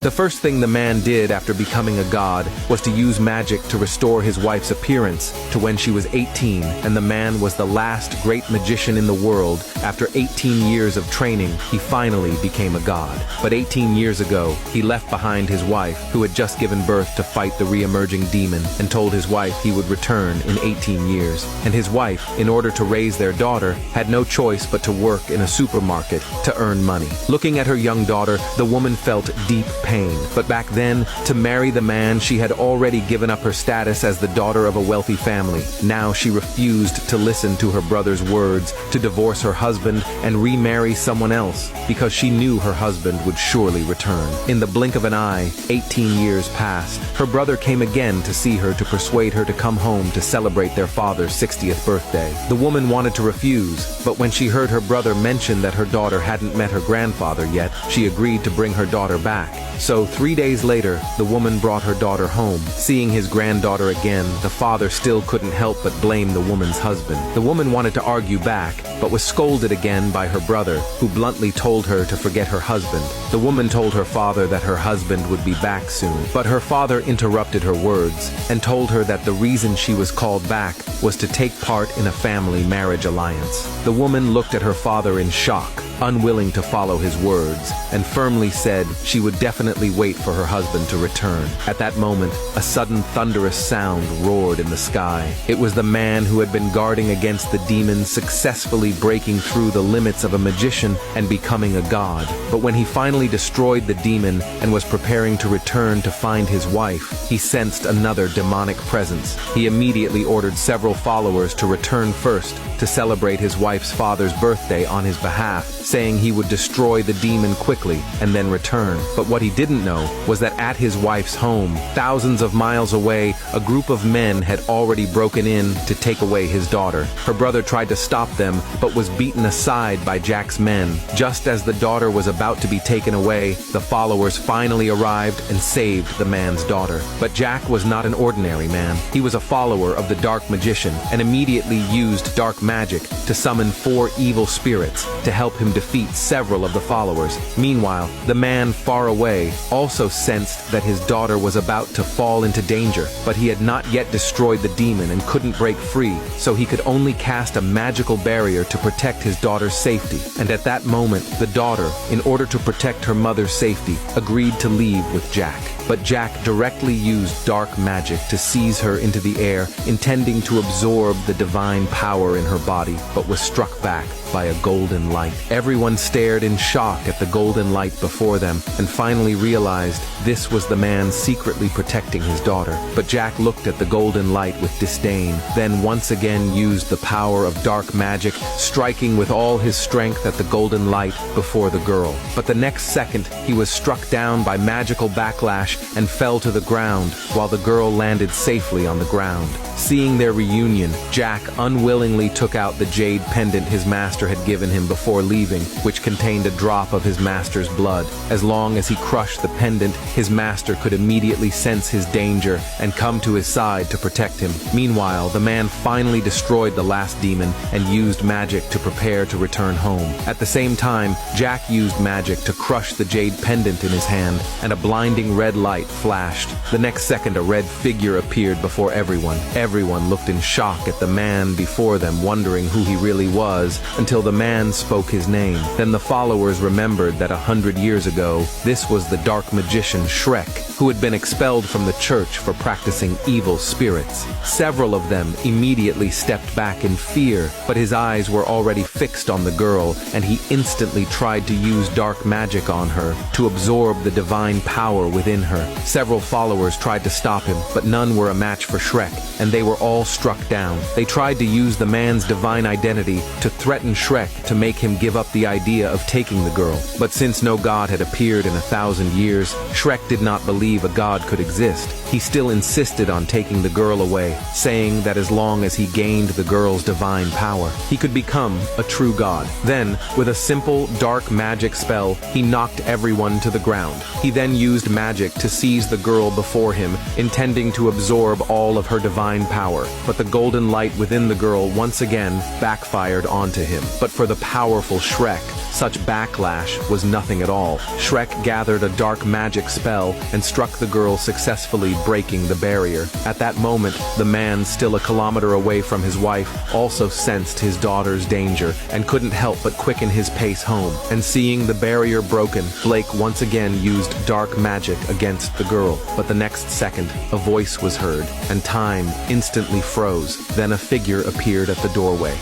The first thing the man did after becoming a god was to use magic to restore his wife's appearance to when she was 18, and the man was the last great magician in the world. After 18 years of training, he finally became a god. But 18 years ago, he left behind his wife, who had just given birth, to fight the re-emerging demon, and told his wife he would return in 18 years. And his wife, in order to raise their daughter, had no choice but to work in a supermarket to earn money. Looking at her young daughter, the woman felt deep pain. But back then, to marry the man, she had already given up her status as the daughter of a wealthy family. Now she refused to listen to her brother's words to divorce her husband and remarry someone else, because she knew her husband would surely return. In the blink of an eye, 18 years passed. Her brother came again to see her to persuade her to come home to celebrate their father's 60th birthday. The woman wanted to refuse, but when she heard her brother mention that her daughter hadn't met her grandfather yet, she agreed to bring her daughter back. So 3 days later, the woman brought her daughter home. Seeing his granddaughter again, the father still couldn't help but blame the woman's husband. The woman wanted to argue back, but was scolded again by her brother, who bluntly told her to forget her husband. The woman told her father that her husband would be back soon, but her father interrupted her words and told her that the reason she was called back was to take part in a family marriage alliance. The woman looked at her father in shock, unwilling to follow his words, and firmly said she would definitely wait for her husband to return. At that moment, a sudden thunderous sound roared in the sky. It was the man who had been guarding against the demon successfully breaking through the limits of a magician and becoming a god. But when he finally destroyed the demon and was preparing to return to find his wife, he sensed another demonic presence. He immediately ordered several followers to return first to celebrate his wife's father's birthday on his behalf, saying he would destroy the demon quickly and then return. But what he didn't know was that at his wife's home, thousands of miles away, a group of men had already broken in to take away his daughter. Her brother tried to stop them, but was beaten aside by Jack's men. Just as the daughter was about to be taken away, the followers finally arrived and saved the man's daughter. But Jack was not an ordinary man. He was a follower of the dark magician and immediately used dark magic to summon 4 evil spirits to help him defeat several of the followers. Meanwhile, the man far away also sensed that his daughter was about to fall into danger, but he had not yet destroyed the demon and couldn't break free, so he could only cast a magical barrier to protect his daughter's safety. And at that moment, the daughter, in order to protect her mother's safety, agreed to leave with Jack. But Jack directly used dark magic to seize her into the air, intending to absorb the divine power in her body, but was struck back by a golden light. Everyone stared in shock at the golden light before them, and finally realized this was the man secretly protecting his daughter. But Jack looked at the golden light with disdain, then once again used the power of dark magic, striking with all his strength at the golden light before the girl. But the next second, he was struck down by magical backlash and fell to the ground, while the girl landed safely on the ground. Seeing their reunion, Jack unwillingly took out the jade pendant his master had given him before leaving, which contained a drop of his master's blood. As long as he crushed the pendant, his master could immediately sense his danger and come to his side to protect him. Meanwhile, the man finally destroyed the last demon and used magic to prepare to return home. At the same time, Jack used magic to crush the jade pendant in his hand, and a blinding red light flashed. The next second, a red figure appeared before everyone. Everyone looked in shock at the man before them, wondering who he really was, until the man spoke his name. Then the followers remembered that 100 years ago, this was the dark magician Shrek, who had been expelled from the church for practicing evil spirits. Several of them immediately stepped back in fear, but his eyes were already fixed on the girl, and he instantly tried to use dark magic on her to absorb the divine power within her. Several followers tried to stop him, but none were a match for Shrek, and they were all struck down. They tried to use the man's divine identity to threaten Shrek to make him give up the idea of taking the girl. But since no god had appeared in 1,000 years, Shrek did not believe a god could exist. He still insisted on taking the girl away, saying that as long as he gained the girl's divine power, he could become a true god. Then, with a simple dark magic spell, he knocked everyone to the ground. He then used magic to seize the girl before him, intending to absorb all of her divine power. But the golden light within the girl once again backfired onto him. But for the powerful Shrek, such backlash was nothing at all. Shrek gathered a dark magic spell and struck the girl, successfully breaking the barrier. At that moment, the man, still a kilometer away from his wife, also sensed his daughter's danger and couldn't help but quicken his pace home. And seeing the barrier broken, Blake once again used dark magic against the girl. But the next second, a voice was heard, and time instantly froze. Then a figure appeared at the doorway.